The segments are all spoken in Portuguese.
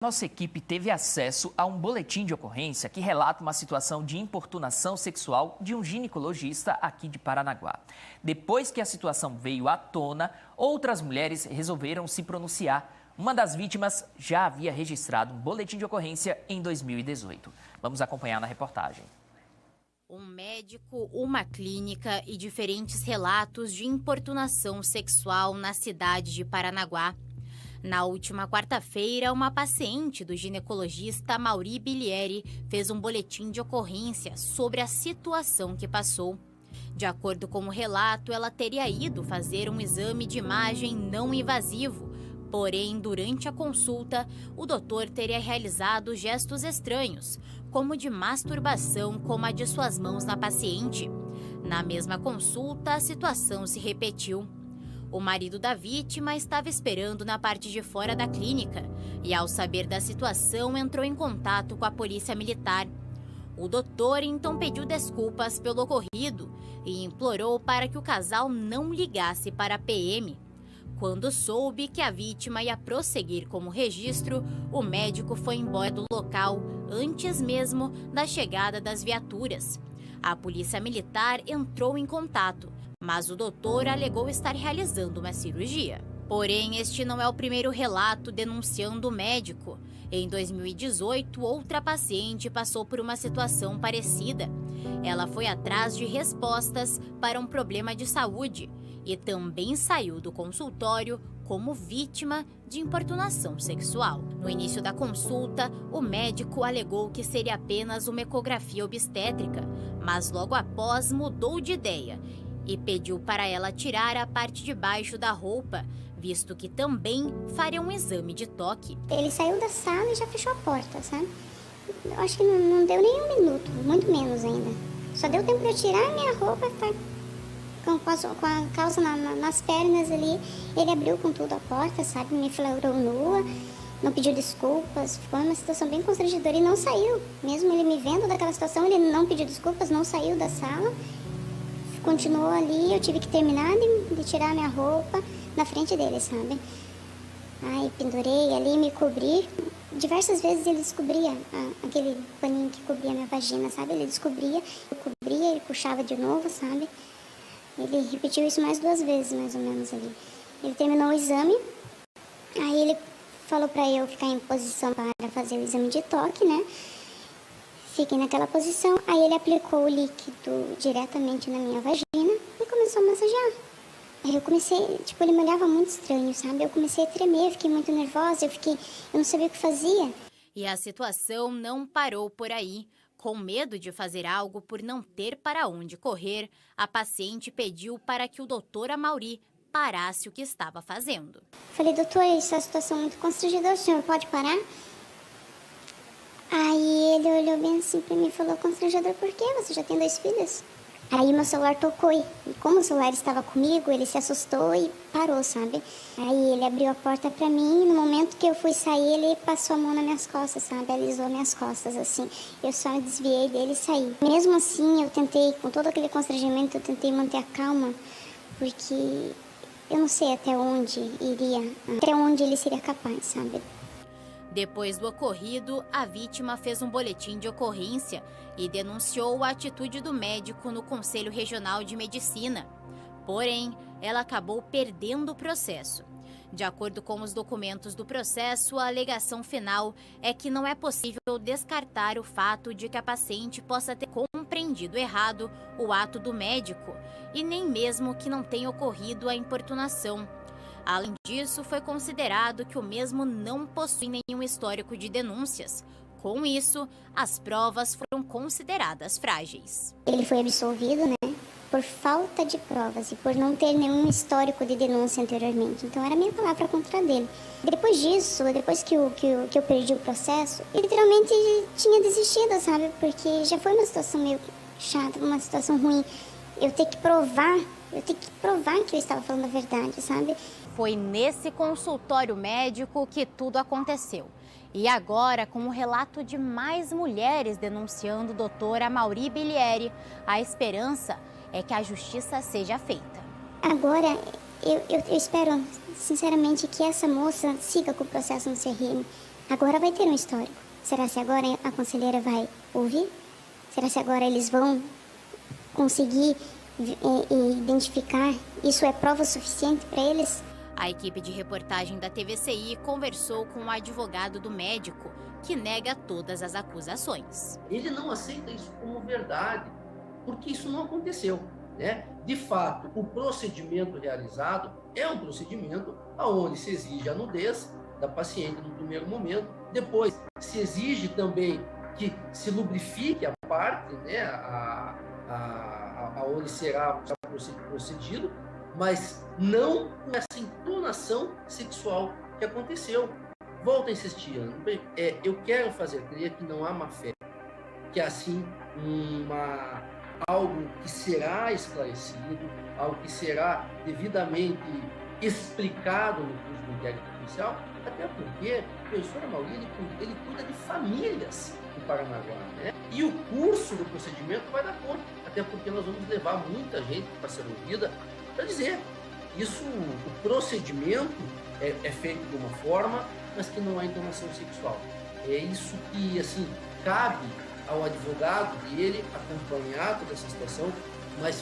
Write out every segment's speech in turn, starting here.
Nossa equipe teve acesso a um boletim de ocorrência que relata uma situação de importunação sexual de um ginecologista aqui de Paranaguá. Depois que a situação veio à tona, outras mulheres resolveram se pronunciar. Uma das vítimas já havia registrado um boletim de ocorrência em 2018. Vamos acompanhar na reportagem. Um médico, uma clínica e diferentes relatos de importunação sexual na cidade de Paranaguá. Na última quarta-feira, uma paciente do ginecologista Mauri Bilieri fez um boletim de ocorrência sobre a situação que passou. De acordo com o relato, ela teria ido fazer um exame de imagem não invasivo. Porém, durante a consulta, o doutor teria realizado gestos estranhos, como de masturbação, como a de suas mãos na paciente. Na mesma consulta, a situação se repetiu. O marido da vítima estava esperando na parte de fora da clínica e, ao saber da situação, entrou em contato com a polícia militar. O doutor então pediu desculpas pelo ocorrido e implorou para que o casal não ligasse para a PM. Quando soube que a vítima ia prosseguir com o registro, o médico foi embora do local antes mesmo da chegada das viaturas. A polícia militar entrou em contato, mas o doutor alegou estar realizando uma cirurgia. Porém, este não é o primeiro relato denunciando o médico. Em 2018, outra paciente passou por uma situação parecida. Ela foi atrás de respostas para um problema de saúde e também saiu do consultório como vítima de importunação sexual. No início da consulta, o médico alegou que seria apenas uma ecografia obstétrica, mas logo após mudou de ideia e pediu para ela tirar a parte de baixo da roupa, visto que também faria um exame de toque. Ele saiu da sala e já fechou a porta, sabe? Eu acho que não deu nem um minuto, muito menos ainda. Só deu tempo de eu tirar a minha roupa e estar com a calça nas pernas ali. Ele abriu com tudo a porta, sabe? Me flagrou nua, não pediu desculpas. Ficou uma situação bem constrangedora e não saiu. Mesmo ele me vendo daquela situação, ele não pediu desculpas, não saiu da sala. Continuou ali, eu tive que terminar de tirar a minha roupa na frente dele, sabe? Aí pendurei ali, me cobri. Diversas vezes ele descobria aquele paninho que cobria minha vagina, sabe? Ele descobria, eu cobria, ele puxava de novo, sabe? Ele repetiu isso mais 2 vezes, mais ou menos ali. Ele terminou o exame, aí ele falou pra eu ficar em posição para fazer o exame de toque, né? Fiquei naquela posição, aí ele aplicou o líquido diretamente na minha vagina e começou a massagear. Aí eu comecei, ele me olhava muito estranho, sabe? Eu comecei a tremer, fiquei muito nervosa, eu não sabia o que fazia. E a situação não parou por aí. Com medo de fazer algo por não ter para onde correr, a paciente pediu para que o doutor Amauri parasse o que estava fazendo. Falei, doutor, isso é uma situação muito constrangedora, o senhor pode parar? Aí ele olhou bem assim pra mim e falou, constrangedor por quê? Você já tem 2 filhos? Aí meu celular tocou e como o celular estava comigo, ele se assustou e parou, sabe? Aí ele abriu a porta pra mim e no momento que eu fui sair, ele passou a mão nas minhas costas, sabe? Alisou minhas costas, assim. Eu só me desviei dele e saí. Mesmo assim, eu tentei, com todo aquele constrangimento, eu tentei manter a calma, porque eu não sei até onde ele seria capaz, sabe? Depois do ocorrido, a vítima fez um boletim de ocorrência e denunciou a atitude do médico no Conselho Regional de Medicina. Porém, ela acabou perdendo o processo. De acordo com os documentos do processo, a alegação final é que não é possível descartar o fato de que a paciente possa ter compreendido errado o ato do médico e nem mesmo que não tenha ocorrido a importunação. Além disso, foi considerado que o mesmo não possui nenhum histórico de denúncias. Com isso, as provas foram consideradas frágeis. Ele foi absolvido, né, por falta de provas e por não ter nenhum histórico de denúncia anteriormente. Então, era a minha palavra contra dele. Depois disso, depois que eu perdi o processo, eu literalmente tinha desistido, sabe? Porque já foi uma situação meio chata, uma situação ruim. Eu ter que provar que eu estava falando a verdade, sabe? Foi nesse consultório médico que tudo aconteceu. E agora, com o relato de mais mulheres denunciando o doutor Amauri Bilieri, a esperança é que a justiça seja feita. Agora, eu espero, sinceramente, que essa moça siga com o processo no CRM. Agora vai ter um histórico. Será se agora a conselheira vai ouvir? Será se agora eles vão conseguir identificar? Isso é prova suficiente para eles? A equipe de reportagem da TVCI conversou com o advogado do médico, que nega todas as acusações. Ele não aceita isso como verdade, porque isso não aconteceu, né? De fato, o procedimento realizado é um procedimento onde se exige a nudez da paciente no primeiro momento, depois se exige também que se lubrifique a parte, né, aonde será procedido, mas não com essa entonação sexual que aconteceu. Volto a insistir, eu quero fazer crer que não há má fé, que assim algo que será esclarecido, algo que será devidamente explicado no curso do inquérito policial, até porque o professor Amaury, ele cuida de famílias do Paranaguá, né? E o curso do procedimento vai dar conta, até porque nós vamos levar muita gente para ser ouvida para dizer isso, o procedimento é feito de uma forma, mas que não há entonação sexual. É isso que, assim, cabe ao advogado dele acompanhar toda essa situação, mas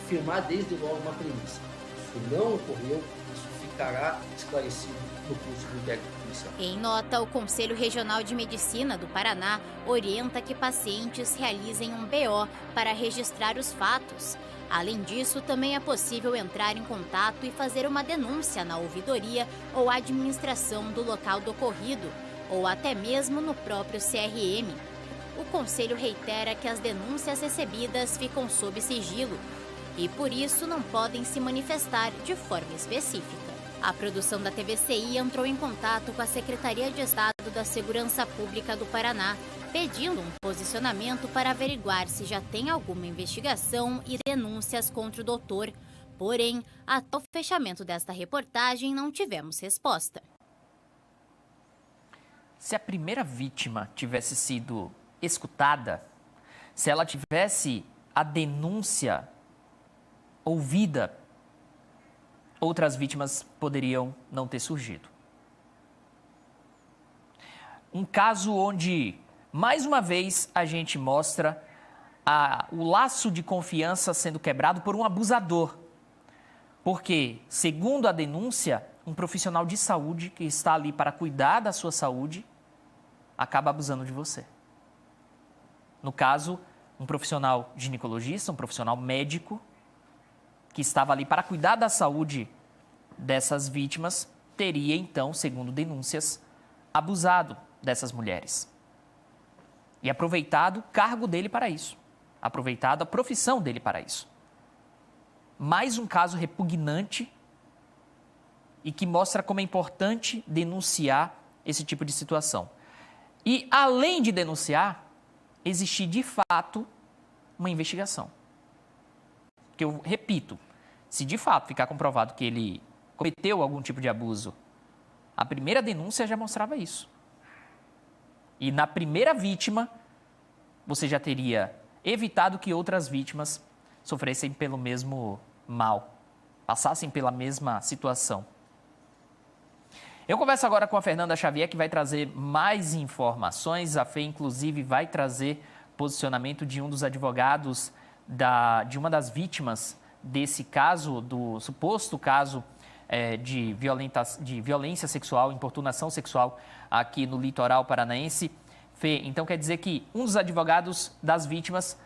firmar desde logo uma premissa. Isso não ocorreu, isso ficará esclarecido no curso do inquérito policial. Em nota, o Conselho Regional de Medicina do Paraná orienta que pacientes realizem um BO para registrar os fatos. Além disso, também é possível entrar em contato e fazer uma denúncia na ouvidoria ou administração do local do ocorrido, ou até mesmo no próprio CRM. O Conselho reitera que as denúncias recebidas ficam sob sigilo e, por isso, não podem se manifestar de forma específica. A produção da TVCI entrou em contato com a Secretaria de Estado da Segurança Pública do Paraná, pedindo um posicionamento para averiguar se já tem alguma investigação e denúncias contra o doutor. Porém, até o fechamento desta reportagem, não tivemos resposta. Se a primeira vítima tivesse sido escutada, se ela tivesse a denúncia ouvida, outras vítimas poderiam não ter surgido. Um caso onde, mais uma vez, a gente mostra o laço de confiança sendo quebrado por um abusador. Porque, segundo a denúncia, um profissional de saúde que está ali para cuidar da sua saúde acaba abusando de você. No caso, um profissional ginecologista, um profissional médico, que estava ali para cuidar da saúde dessas vítimas, teria, então, segundo denúncias, abusado dessas mulheres. E aproveitado o cargo dele para isso. Aproveitado a profissão dele para isso. Mais um caso repugnante e que mostra como é importante denunciar esse tipo de situação. E, além de denunciar, existir, de fato, uma investigação. Porque eu repito, se de fato ficar comprovado que ele cometeu algum tipo de abuso, a primeira denúncia já mostrava isso. E na primeira vítima, você já teria evitado que outras vítimas sofressem pelo mesmo mal, passassem pela mesma situação. Eu converso agora com a Fernanda Xavier, que vai trazer mais informações. A Fê, inclusive, vai trazer posicionamento de um dos advogados de uma das vítimas desse caso, do suposto caso de violência sexual, importunação sexual aqui no litoral paranaense. Fê, então quer dizer que um dos advogados das vítimas,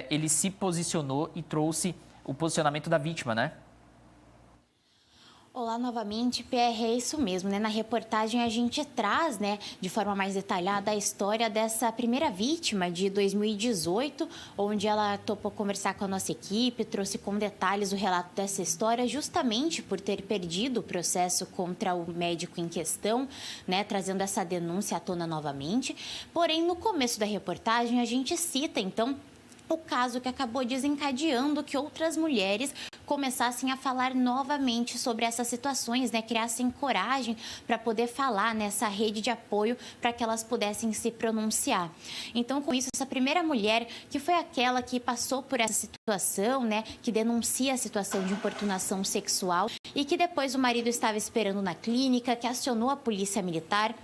ele se posicionou e trouxe o posicionamento da vítima, né? Olá novamente, PR, é isso mesmo, né? Na reportagem a gente traz, né, de forma mais detalhada a história dessa primeira vítima de 2018, onde ela topou conversar com a nossa equipe, trouxe com detalhes o relato dessa história, justamente por ter perdido o processo contra o médico em questão, né, trazendo essa denúncia à tona novamente. Porém, no começo da reportagem a gente cita, então, o caso que acabou desencadeando que outras mulheres começassem a falar novamente sobre essas situações, né? Criassem coragem para poder falar nessa rede de apoio para que elas pudessem se pronunciar. Então, com isso, essa primeira mulher, que foi aquela que passou por essa situação, né? Que denuncia a situação de importunação sexual e que depois o marido estava esperando na clínica, que acionou a polícia militar.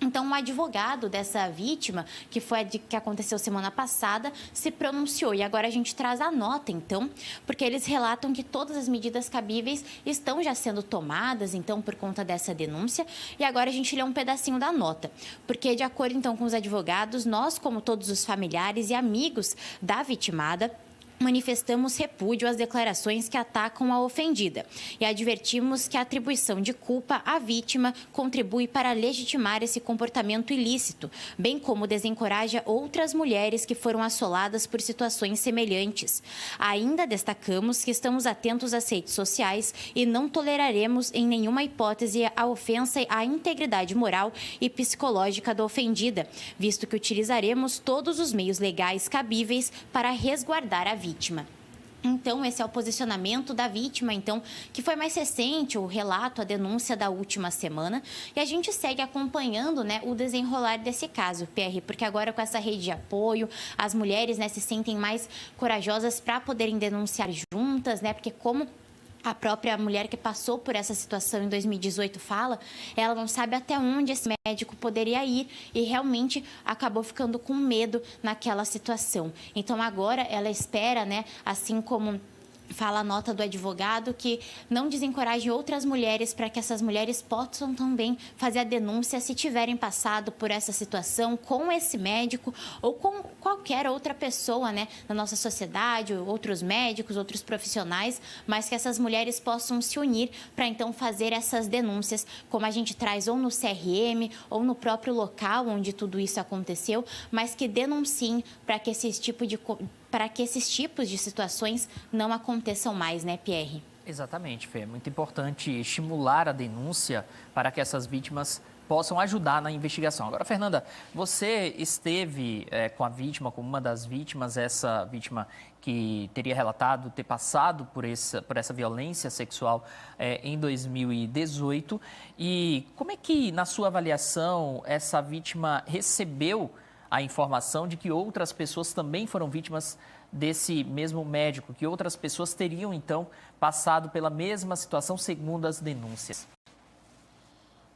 Então, um advogado dessa vítima, que aconteceu semana passada, se pronunciou. E agora a gente traz a nota, então, porque eles relatam que todas as medidas cabíveis estão já sendo tomadas, então, por conta dessa denúncia. E agora a gente lê um pedacinho da nota. Porque, de acordo, então, com os advogados, nós, como todos os familiares e amigos da vitimada, manifestamos repúdio às declarações que atacam a ofendida e advertimos que a atribuição de culpa à vítima contribui para legitimar esse comportamento ilícito, bem como desencoraja outras mulheres que foram assoladas por situações semelhantes. Ainda destacamos que estamos atentos às redes sociais e não toleraremos em nenhuma hipótese a ofensa à integridade moral e psicológica da ofendida, visto que utilizaremos todos os meios legais cabíveis para resguardar a vítima. Então, esse é o posicionamento da vítima, então, que foi mais recente, o relato, a denúncia da última semana. E a gente segue acompanhando, né, o desenrolar desse caso, PR, porque agora com essa rede de apoio, as mulheres, né, se sentem mais corajosas para poderem denunciar juntas, né, porque como a própria mulher que passou por essa situação em 2018 fala, ela não sabe até onde esse médico poderia ir e realmente acabou ficando com medo naquela situação. Então agora ela espera, né, assim como fala a nota do advogado, que não desencoraje outras mulheres para que essas mulheres possam também fazer a denúncia se tiverem passado por essa situação com esse médico ou com qualquer outra pessoa, né, na nossa sociedade, outros médicos, outros profissionais, mas que essas mulheres possam se unir para então fazer essas denúncias, como a gente traz ou no CRM ou no próprio local onde tudo isso aconteceu, mas que denunciem para que esses tipos de situações não aconteçam mais, né, Pierre? Exatamente, Fê. É muito importante estimular a denúncia para que essas vítimas possam ajudar na investigação. Agora, Fernanda, você esteve com a vítima, com uma das vítimas, essa vítima que teria relatado ter passado por essa violência sexual em 2018. E como é que, na sua avaliação, essa vítima recebeu a informação de que outras pessoas também foram vítimas desse mesmo médico, que outras pessoas teriam, então, passado pela mesma situação, segundo as denúncias?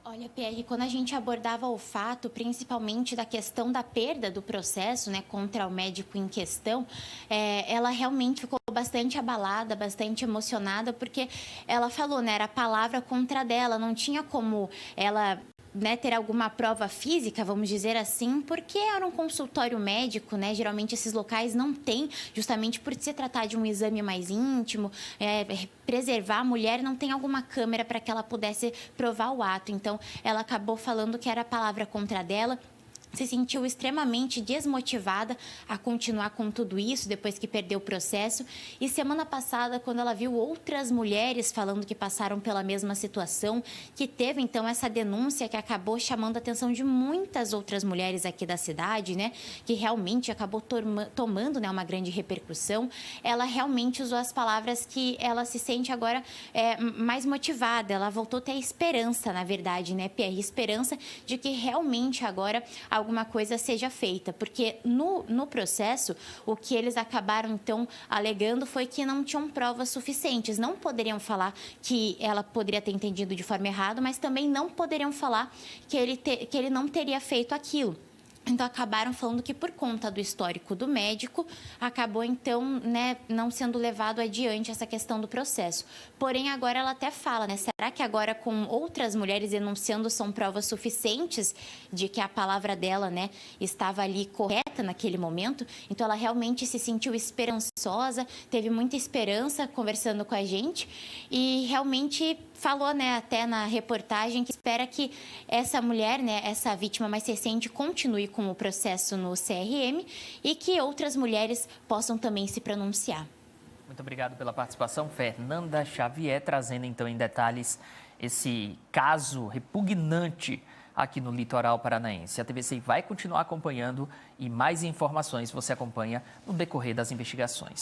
Olha, Pierre, quando a gente abordava o fato, principalmente da questão da perda do processo, né, contra o médico em questão, ela realmente ficou bastante abalada, bastante emocionada, porque ela falou, né, era a palavra contra dela, não tinha como ela, né, ter alguma prova física, vamos dizer assim, porque era um consultório médico, né? Geralmente esses locais não têm, justamente por se tratar de um exame mais íntimo, preservar a mulher, não tem alguma câmera para que ela pudesse provar o ato. Então, ela acabou falando que era a palavra contra dela. Se sentiu extremamente desmotivada a continuar com tudo isso depois que perdeu o processo. E semana passada, quando ela viu outras mulheres falando que passaram pela mesma situação, que teve então essa denúncia que acabou chamando a atenção de muitas outras mulheres aqui da cidade, né? Que realmente acabou tomando, né, uma grande repercussão. Ela realmente usou as palavras que ela se sente agora mais motivada. Ela voltou a ter esperança, na verdade, né, Pierre? Esperança de que realmente agora alguma coisa seja feita, porque no processo, o que eles acabaram, então, alegando foi que não tinham provas suficientes, não poderiam falar que ela poderia ter entendido de forma errada, mas também não poderiam falar que ele não teria feito aquilo. Então, acabaram falando que por conta do histórico do médico, acabou, então, né, não sendo levado adiante essa questão do processo. Porém, agora ela até fala, né, será que agora com outras mulheres denunciando são provas suficientes de que a palavra dela, né, estava ali correta naquele momento? Então, ela realmente se sentiu esperançosa, teve muita esperança conversando com a gente e realmente falou, né, até na reportagem que espera que essa mulher, né, essa vítima mais recente, continue com o processo no CRM e que outras mulheres possam também se pronunciar. Muito obrigado pela participação, Fernanda Xavier, trazendo então em detalhes esse caso repugnante aqui no litoral paranaense. A TVC vai continuar acompanhando e mais informações você acompanha no decorrer das investigações.